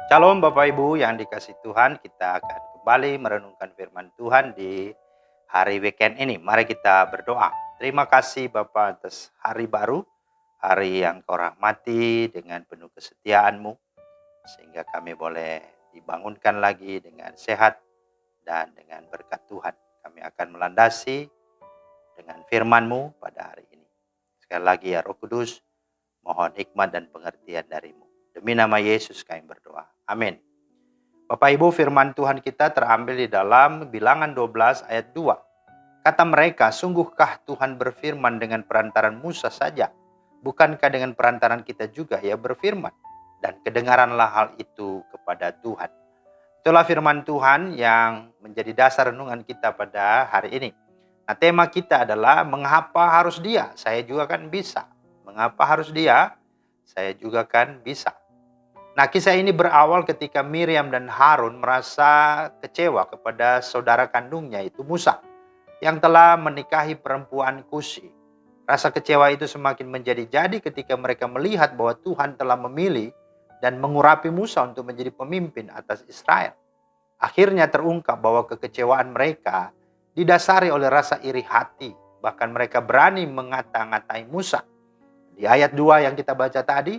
Shalom Bapak Ibu yang dikasih Tuhan, kita akan kembali merenungkan firman Tuhan di hari weekend ini. Mari kita berdoa. Terima kasih Bapak atas hari baru, hari yang Kau rahmati dengan penuh kesetiaan-Mu, sehingga kami boleh dibangunkan lagi dengan sehat dan dengan berkat Tuhan. Kami akan melandasi dengan firman-Mu pada hari ini. Sekali lagi ya Roh Kudus, mohon hikmat dan pengertian dari-Mu. Demi nama Yesus kami berdoa. Amin. Bapak Ibu, firman Tuhan kita terambil di dalam Bilangan 12 ayat 2. Kata mereka, sungguhkah Tuhan berfirman dengan perantaran Musa saja? Bukankah dengan perantaran kita juga Ia berfirman? Dan kedengaranlah hal itu kepada Tuhan. Itulah firman Tuhan yang menjadi dasar renungan kita pada hari ini. Nah, tema kita adalah mengapa harus Dia? Saya juga kan bisa. Mengapa harus Dia? Saya juga kan bisa. Nah, kisah ini berawal ketika Miriam dan Harun merasa kecewa kepada saudara kandungnya itu Musa yang telah menikahi perempuan Kusi. Rasa kecewa itu semakin menjadi-jadi ketika mereka melihat bahwa Tuhan telah memilih dan mengurapi Musa untuk menjadi pemimpin atas Israel. Akhirnya terungkap bahwa kekecewaan mereka didasari oleh rasa iri hati. Bahkan mereka berani mengata-ngatai Musa. Di ayat 2 yang kita baca tadi,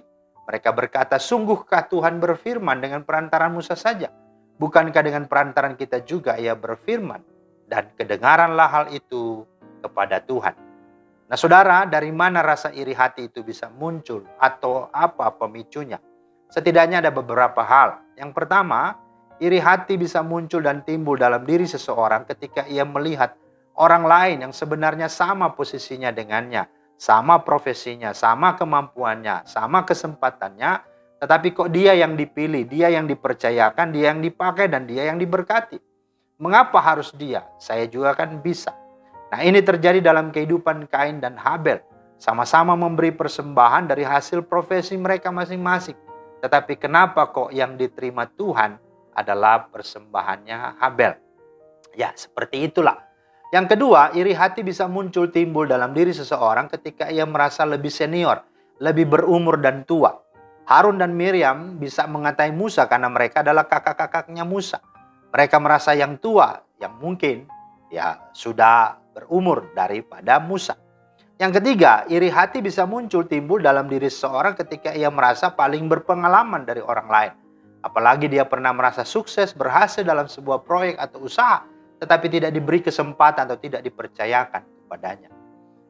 mereka berkata, sungguhkah Tuhan berfirman dengan perantaran Musa saja? Bukankah dengan perantaran kita juga Ia berfirman? Dan kedengaranlah hal itu kepada Tuhan. Nah saudara, dari mana rasa iri hati itu bisa muncul? Atau apa pemicunya? Setidaknya ada beberapa hal. Yang pertama, iri hati bisa muncul dan timbul dalam diri seseorang ketika ia melihat orang lain yang sebenarnya sama posisinya dengannya, sama profesinya, sama kemampuannya, sama kesempatannya, tetapi kok dia yang dipilih, dia yang dipercayakan, dia yang dipakai, dan dia yang diberkati. Mengapa harus dia? Saya juga kan bisa. Nah, ini terjadi dalam kehidupan Kain dan Habel. Sama-sama memberi persembahan dari hasil profesi mereka masing-masing. Tetapi kenapa kok yang diterima Tuhan adalah persembahannya Habel? Ya, seperti itulah. Yang kedua, iri hati bisa muncul timbul dalam diri seseorang ketika ia merasa lebih senior, lebih berumur dan tua. Harun dan Miriam bisa mengatai Musa karena mereka adalah kakak-kakaknya Musa. Mereka merasa yang tua, yang mungkin ya sudah berumur daripada Musa. Yang ketiga, iri hati bisa muncul timbul dalam diri seseorang ketika ia merasa paling berpengalaman dari orang lain. Apalagi dia pernah merasa sukses, berhasil dalam sebuah proyek atau usaha, tetapi tidak diberi kesempatan atau tidak dipercayakan kepadanya.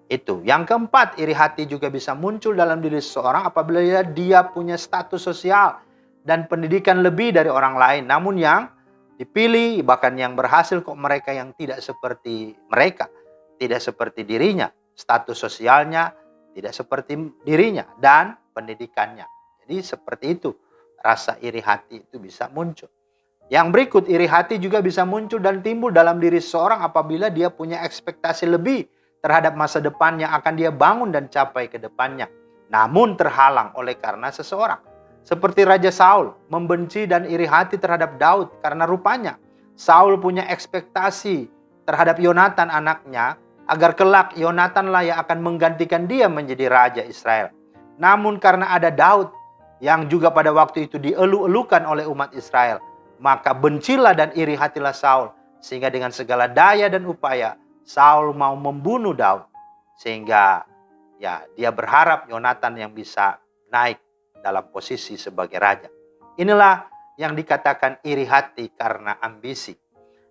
Itu. Yang keempat, iri hati juga bisa muncul dalam diri seseorang apabila dia punya status sosial dan pendidikan lebih dari orang lain. Namun yang dipilih, bahkan yang berhasil kok mereka yang tidak seperti mereka. Tidak seperti dirinya. Status sosialnya tidak seperti dirinya. Dan pendidikannya. Jadi seperti itu. Rasa iri hati itu bisa muncul. Yang berikut, iri hati juga bisa muncul dan timbul dalam diri seseorang apabila dia punya ekspektasi lebih terhadap masa depan yang akan dia bangun dan capai ke depannya. Namun terhalang oleh karena seseorang. Seperti Raja Saul membenci dan iri hati terhadap Daud karena rupanya Saul punya ekspektasi terhadap Yonatan anaknya agar kelak Yonatanlah yang akan menggantikan dia menjadi Raja Israel. Namun karena ada Daud yang juga pada waktu itu dielu-elukan oleh umat Israel, maka bencilah dan iri hatilah Saul, sehingga dengan segala daya dan upaya Saul mau membunuh Daud, sehingga ya dia berharap Yonatan yang bisa naik dalam posisi sebagai raja. Inilah yang dikatakan iri hati karena ambisi.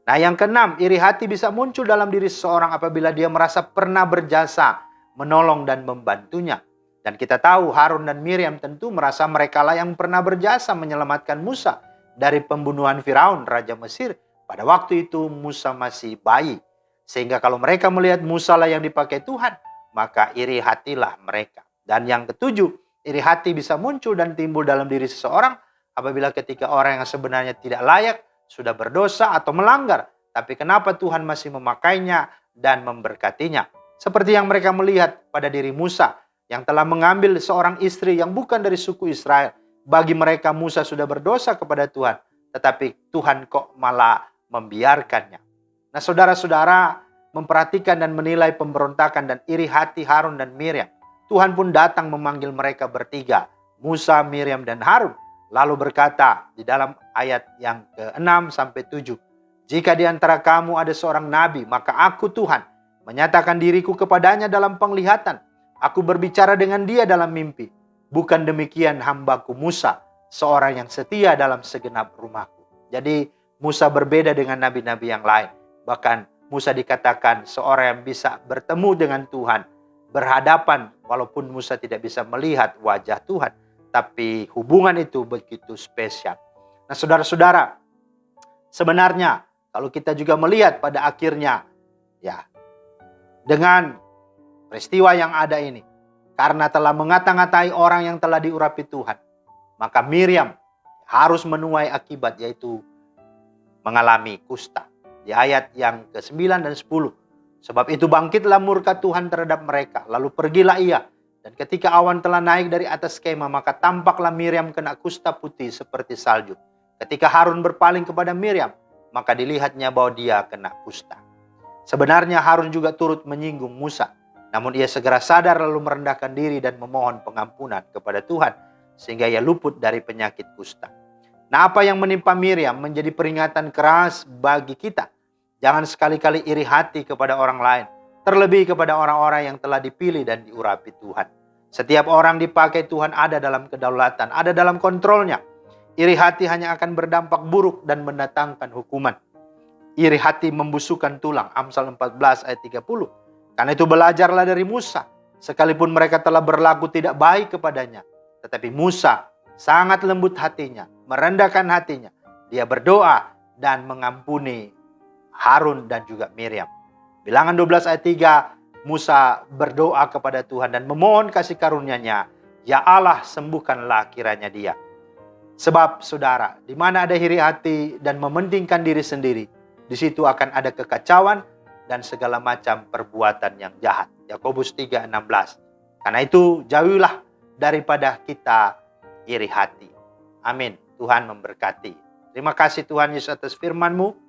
Nah, yang keenam, iri hati bisa muncul dalam diri seseorang apabila dia merasa pernah berjasa menolong dan membantunya. Dan kita tahu Harun dan Miriam tentu merasa merekalah yang pernah berjasa menyelamatkan Musa dari pembunuhan Firaun, Raja Mesir. Pada waktu itu Musa masih bayi. Sehingga kalau mereka melihat Musa lah yang dipakai Tuhan, maka iri hatilah mereka. Dan yang ketujuh, iri hati bisa muncul dan timbul dalam diri seseorang apabila ketika orang yang sebenarnya tidak layak, sudah berdosa atau melanggar. Tapi kenapa Tuhan masih memakainya dan memberkatinya? Seperti yang mereka melihat pada diri Musa yang telah mengambil seorang istri yang bukan dari suku Israel. Bagi mereka Musa sudah berdosa kepada Tuhan, tetapi Tuhan kok malah membiarkannya. Nah, saudara-saudara memperhatikan dan menilai pemberontakan dan iri hati Harun dan Miriam. Tuhan pun datang memanggil mereka bertiga, Musa, Miriam, dan Harun. lalu berkata di dalam ayat yang ke-6 sampai 7, jika di antara kamu ada seorang nabi, maka aku Tuhan menyatakan diriku kepadanya dalam penglihatan. Aku berbicara dengan dia dalam mimpi. Bukan demikian hambaku Musa, seorang yang setia dalam segenap rumahku. Jadi Musa berbeda dengan nabi-nabi yang lain. Bahkan Musa dikatakan seorang yang bisa bertemu dengan Tuhan, berhadapan, walaupun Musa tidak bisa melihat wajah Tuhan, tapi hubungan itu begitu spesial. Nah saudara-saudara, sebenarnya kalau kita juga melihat pada akhirnya, ya, dengan peristiwa yang ada ini, karena telah mengata-ngatai orang yang telah diurapi Tuhan, maka Miriam harus menuai akibat, yaitu mengalami kusta. Di ayat yang ke-9 dan 10. Sebab itu bangkitlah murka Tuhan terhadap mereka, lalu pergilah ia. Dan ketika awan telah naik dari atas kemah, maka tampaklah Miriam kena kusta putih seperti salju. Ketika Harun berpaling kepada Miriam, maka dilihatnya bahwa dia kena kusta. Sebenarnya Harun juga turut menyinggung Musa. Namun ia segera sadar lalu merendahkan diri dan memohon pengampunan kepada Tuhan, sehingga ia luput dari penyakit kusta. Nah, apa yang menimpa Miriam menjadi peringatan keras bagi kita. Jangan sekali-kali iri hati kepada orang lain, terlebih kepada orang-orang yang telah dipilih dan diurapi Tuhan. Setiap orang dipakai Tuhan ada dalam kedaulatan, ada dalam kontrolnya. Iri hati hanya akan berdampak buruk dan mendatangkan hukuman. Iri hati membusukkan tulang, Amsal 14 ayat 30. Karena itu belajarlah dari Musa, sekalipun mereka telah berlaku tidak baik kepadanya. Tetapi Musa sangat lembut hatinya, merendahkan hatinya. Dia berdoa dan mengampuni Harun dan juga Miriam. Bilangan 12 ayat 3, Musa berdoa kepada Tuhan dan memohon kasih karunia-Nya. Ya Allah, sembuhkanlah kiranya dia. Sebab saudara, di mana ada iri hati dan mementingkan diri sendiri, di situ akan ada kekacauan dan segala macam perbuatan yang jahat. Yakobus 3:16. Karena itu jauhilah daripada kita iri hati. Amin. Tuhan memberkati. Terima kasih Tuhan Yesus atas firman-Mu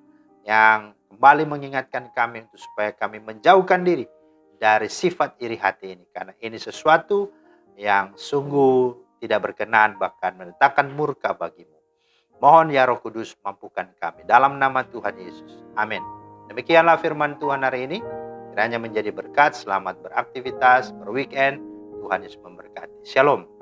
yang kembali mengingatkan kami untuk supaya kami menjauhkan diri dari sifat iri hati ini. Karena ini sesuatu yang sungguh tidak berkenan, bahkan mendatangkan murka bagimu. Mohon ya Roh Kudus mampukan kami. Dalam nama Tuhan Yesus. Amin. Demikianlah firman Tuhan hari ini. Kiranya menjadi berkat. Selamat beraktivitas, berweekend. Tuhan Yesus memberkati. Shalom.